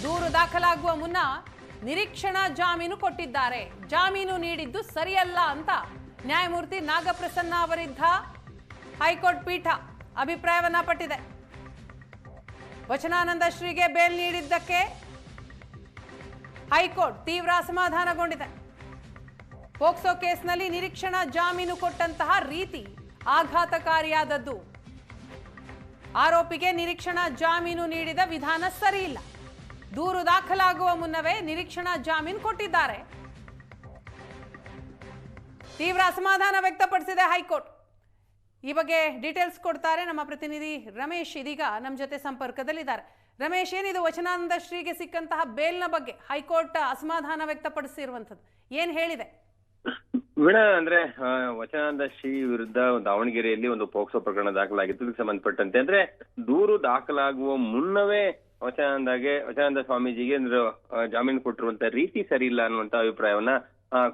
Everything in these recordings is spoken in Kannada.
ದೂರು ದಾಖಲಾಗುವ ಮುನ್ನ ನಿರೀಕ್ಷಣಾ ಜಾಮೀನು ಕೊಟ್ಟಿದ್ದಾರೆ. ಜಾಮೀನು ನೀಡಿದ್ದು ಸರಿಯಲ್ಲ ಅಂತ ನ್ಯಾಯಮೂರ್ತಿ ನಾಗಪ್ರಸನ್ನ ಅವರಿದ್ದ ಹೈಕೋರ್ಟ್ ಪೀಠ ಅಭಿಪ್ರಾಯವನ್ನ ಪಟ್ಟಿದೆ. ವಚನಾನಂದ ಶ್ರೀಗೆ ಬೇಲ್ ನೀಡಿದ್ದಕ್ಕೆ ಹೈಕೋರ್ಟ್ ತೀವ್ರ ಅಸಮಾಧಾನಗೊಂಡಿದೆ. ಪೋಕ್ಸೋ ಕೇಸ್ನಲ್ಲಿ ನಿರೀಕ್ಷಣಾ ಜಾಮೀನು ಕೊಟ್ಟಂತಹ ರೀತಿ ಆಘಾತಕಾರಿಯಾದದ್ದು. ಆರೋಪಿಗೆ ನಿರೀಕ್ಷಣಾ ಜಾಮೀನು ನೀಡಿದ ವಿಧಾನ ಸರಿಯಿಲ್ಲ. ದೂರು ದಾಖಲಾಗುವ ಮುನ್ನವೇ ನಿರೀಕ್ಷಣಾ ಜಾಮೀನು ಕೊಟ್ಟಿದ್ದಾರೆ. ತೀವ್ರ ಅಸಮಾಧಾನ ವ್ಯಕ್ತಪಡಿಸಿದೆ ಹೈಕೋರ್ಟ್. ಈ ಬಗ್ಗೆ ಡೀಟೇಲ್ಸ್ ಕೊಡ್ತಾರೆ ನಮ್ಮ ಪ್ರತಿನಿಧಿ ರಮೇಶ್. ಇದೀಗ ನಮ್ಮ ಜೊತೆ ಸಂಪರ್ಕದಲ್ಲಿದ್ದಾರೆ. ರಮೇಶ್, ಏನಿದು ವಚನಾನಂದ ಶ್ರೀಗೆ ಸಿಕ್ಕಂತಹ ಬೇಲ್ನ ಬಗ್ಗೆ ಹೈಕೋರ್ಟ್ ಅಸಮಾಧಾನ ವ್ಯಕ್ತಪಡಿಸಿರುವಂಥದ್ದು, ಏನ್ ಹೇಳಿದೆ? ವೀಣಾ, ಅಂದ್ರೆ ವಚನಾನಂದ ಶ್ರೀ ವಿರುದ್ಧ ದಾವಣಗೆರೆಯಲ್ಲಿ ಒಂದು ಪೋಕ್ಸೋ ಪ್ರಕರಣ ದಾಖಲಾಗಿತ್ತು. ಇದಕ್ಕೆ ಸಂಬಂಧಪಟ್ಟಂತೆ ಅಂದ್ರೆ ದೂರು ದಾಖಲಾಗುವ ಮುನ್ನವೇ ವಚನಾನಂದ ಸ್ವಾಮೀಜಿಗೆ ಜಾಮೀನು ಕೊಟ್ಟಿರುವಂತ ರೀತಿ ಸರಿ ಇಲ್ಲ ಅನ್ನುವಂತ ಅಭಿಪ್ರಾಯವನ್ನ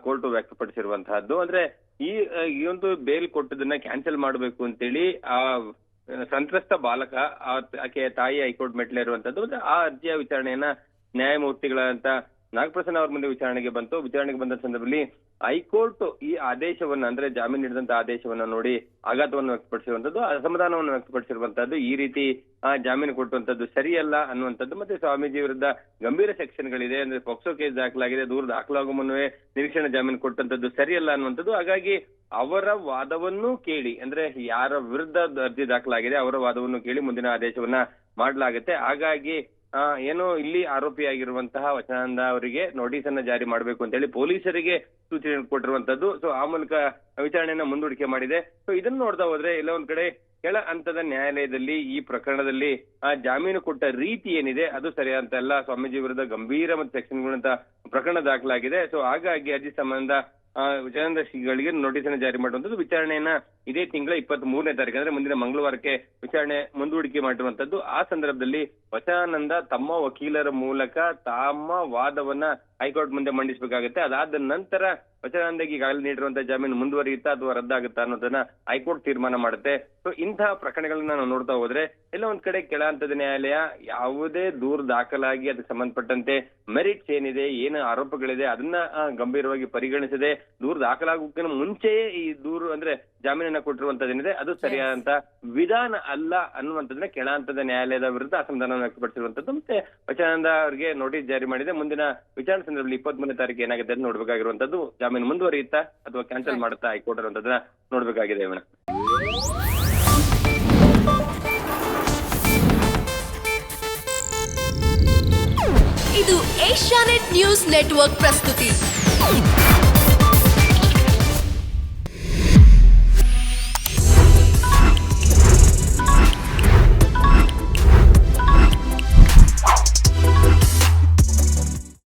ಕೋರ್ಟ್ ವ್ಯಕ್ತಪಡಿಸಿರುವಂತಹದ್ದು. ಅಂದ್ರೆ ಈ ಒಂದು ಬೇಲ್ ಕೊಟ್ಟದನ್ನ ಕ್ಯಾನ್ಸಲ್ ಮಾಡಬೇಕು ಅಂತೇಳಿ ಆ ಸಂತ್ರಸ್ತ ಬಾಲಕ ಆಕೆಯ ತಾಯಿ ಹೈಕೋರ್ಟ್ ಮೆಟ್ಲೇರುವಂತದ್ದು. ಆ ಅರ್ಜಿಯ ವಿಚಾರಣೆಯನ್ನ ನ್ಯಾಯಮೂರ್ತಿಗಳಂತ ನಾಗಪ್ರಸನ್ನ ಅವ್ರ ಮುಂದೆ ವಿಚಾರಣೆಗೆ ಬಂದ ಸಂದರ್ಭದಲ್ಲಿ ಹೈಕೋರ್ಟ್ ಈ ಆದೇಶವನ್ನ ಅಂದ್ರೆ ಜಾಮೀನು ನೀಡಿದಂತ ಆದೇಶವನ್ನ ನೋಡಿ ಆಘಾತವನ್ನು ವ್ಯಕ್ತಪಡಿಸಿರುವಂತದ್ದು, ಅಸಮಾಧಾನವನ್ನು ವ್ಯಕ್ತಪಡಿಸಿರುವಂತದ್ದು. ಈ ರೀತಿ ಜಾಮೀನು ಕೊಟ್ಟುವಂತದ್ದು ಸರಿಯಲ್ಲ ಅನ್ನುವಂಥದ್ದು. ಮತ್ತೆ ಸ್ವಾಮೀಜಿ ವಿರುದ್ಧ ಗಂಭೀರ ಸೆಕ್ಷನ್ಗಳಿದೆ, ಅಂದ್ರೆ ಪೋಕ್ಸೋ ಕೇಸ್ ದಾಖಲಾಗಿದೆ, ದೂರ ದಾಖಲಾಗುವ ಮುನ್ನವೇ ನಿರೀಕ್ಷಣಾ ಜಾಮೀನು ಕೊಟ್ಟಂತದ್ದು ಸರಿಯಲ್ಲ ಅನ್ನುವಂಥದ್ದು. ಹಾಗಾಗಿ ಅವರ ವಾದವನ್ನು ಕೇಳಿ, ಅಂದ್ರೆ ಯಾರ ವಿರುದ್ಧ ಅರ್ಜಿ ದಾಖಲಾಗಿದೆ ಅವರ ವಾದವನ್ನು ಕೇಳಿ ಮುಂದಿನ ಆದೇಶವನ್ನ ಮಾಡಲಾಗುತ್ತೆ. ಹಾಗಾಗಿ ಏನು ಇಲ್ಲಿ ಆರೋಪಿಯಾಗಿರುವಂತಹ ವಚನಾನಂದ ಅವರಿಗೆ ನೋಟಿಸ್ ಅನ್ನ ಜಾರಿ ಮಾಡಬೇಕು ಅಂತ ಹೇಳಿ ಪೊಲೀಸರಿಗೆ ಸೂಚನೆ ಕೊಟ್ಟಿರುವಂತದ್ದು. ಸೊ ಆ ಮೂಲಕ ವಿಚಾರಣೆಯನ್ನ ಮುಂದೂಡಿಕೆ ಮಾಡಿದೆ. ಸೊ ಇದನ್ನ ನೋಡ್ತಾ ಹೋದ್ರೆ ಎಲ್ಲ ಒಂದ್ ಕಡೆ ಕೆಳ ಹಂತದ ನ್ಯಾಯಾಲಯದಲ್ಲಿ ಈ ಪ್ರಕರಣದಲ್ಲಿ ಜಾಮೀನು ಕೊಟ್ಟ ರೀತಿ ಏನಿದೆ ಅದು ಸರಿಯಾದಂತ ಅಲ್ಲ. ಸ್ವಾಮೀಜಿ ವಿರುದ್ಧ ಗಂಭೀರ ಮತ್ತು ಸೆಕ್ಷನ್ಗಳಂತ ಪ್ರಕರಣ ದಾಖಲಾಗಿದೆ. ಸೊ ಹಾಗಾಗಿ ಅರ್ಜಿ ಸಂಬಂಧ ವಚನಾನಂದ ಶ್ರೀಗಳಿಗೆ ನೋಟಿಸ್ ಅನ್ನು ಜಾರಿ ಮಾಡುವಂತದ್ದು. ವಿಚಾರಣೆಯನ್ನ ಇದೇ ತಿಂಗಳ 23ನೇ ತಾರೀಕು ಅಂದ್ರೆ ಮುಂದಿನ ಮಂಗಳವಾರಕ್ಕೆ ವಿಚಾರಣೆ ಮುಂದೂಡಿಕೆ ಮಾಡಿರುವಂತದ್ದು. ಆ ಸಂದರ್ಭದಲ್ಲಿ ವಚನಾನಂದ ತಮ್ಮ ವಕೀಲರ ಮೂಲಕ ತಮ್ಮ ವಾದವನ್ನ ಹೈಕೋರ್ಟ್ ಮುಂದೆ ಮಂಡಿಸಬೇಕಾಗುತ್ತೆ. ಅದಾದ ನಂತರ ವಚನಾನಂದಗೆ ಈಗಾಗಲೇ ನೀಡಿರುವಂತಹ ಜಾಮೀನು ಮುಂದುವರಿಯುತ್ತಾ ಅಥವಾ ರದ್ದಾಗುತ್ತಾ ಅನ್ನೋದನ್ನ ಹೈಕೋರ್ಟ್ ತೀರ್ಮಾನ ಮಾಡುತ್ತೆ. ಸೊ ಇಂತಹ ಪ್ರಕರಣಗಳನ್ನ ನಾವು ನೋಡ್ತಾ ಹೋದ್ರೆ ಎಲ್ಲ ಒಂದ್ ಕಡೆ ಕೆಳ ಹಂತದ ನ್ಯಾಯಾಲಯ ಯಾವುದೇ ದೂರು ದಾಖಲಾಗಿ ಅದಕ್ಕೆ ಸಂಬಂಧಪಟ್ಟಂತೆ ಮೆರಿಟ್ಸ್ ಏನಿದೆ, ಏನು ಆರೋಪಗಳಿದೆ ಅದನ್ನ ಗಂಭೀರವಾಗಿ ಪರಿಗಣಿಸದೆ ದೂರು ದಾಖಲಾಗೋಕ್ಕಿಂತ ಮುಂಚೆಯೇ ಈ ದೂರು ಅಂದ್ರೆ ಜಾಮೀನನ್ನ ಕೊಟ್ಟಿರುವಂತದ್ದೇನಿದೆ ಅದು ಸರಿಯಾದಂತ ವಿಧಾನ ಅಲ್ಲ ಅನ್ನುವಂಥದ್ದನ್ನ ಕೆಳ ಹಂತದ ನ್ಯಾಯಾಲಯದ ವಿರುದ್ಧ ಅಸಮಾಧಾನ ವ್ಯಕ್ತಪಡಿಸಿರುವಂತದ್ದು. ಮತ್ತೆ ವಚನಾನಂದ ಅವರಿಗೆ ನೋಟಿಸ್ ಜಾರಿ ಮಾಡಿದೆ. ಮುಂದಿನ ವಿಚಾರಣೆ ಸಂದರ್ಭದಲ್ಲಿ 23ನೇ ತಾರೀಕು ಏನಾಗುತ್ತೆ ಅಂತ ನೋಡ್ಬೇಕಾಗಿರುವಂತದ್ದು. ಜಾಮೀನು ಮುಂದುವರಿಯುತ್ತಾ ಅಥವಾ ಕ್ಯಾನ್ಸಲ್ ಮಾಡುತ್ತಾ ಹೈಕೋರ್ಟ್ ಅನ್ನುವಂಥದ್ದನ್ನ ನೋಡ್ಬೇಕಾಗಿದೆ. ಇದು ಏಷ್ಯಾನೆಟ್ ನ್ಯೂಸ್ ನೆಟ್ವರ್ಕ್ ಪ್ರಸ್ತುತಿ.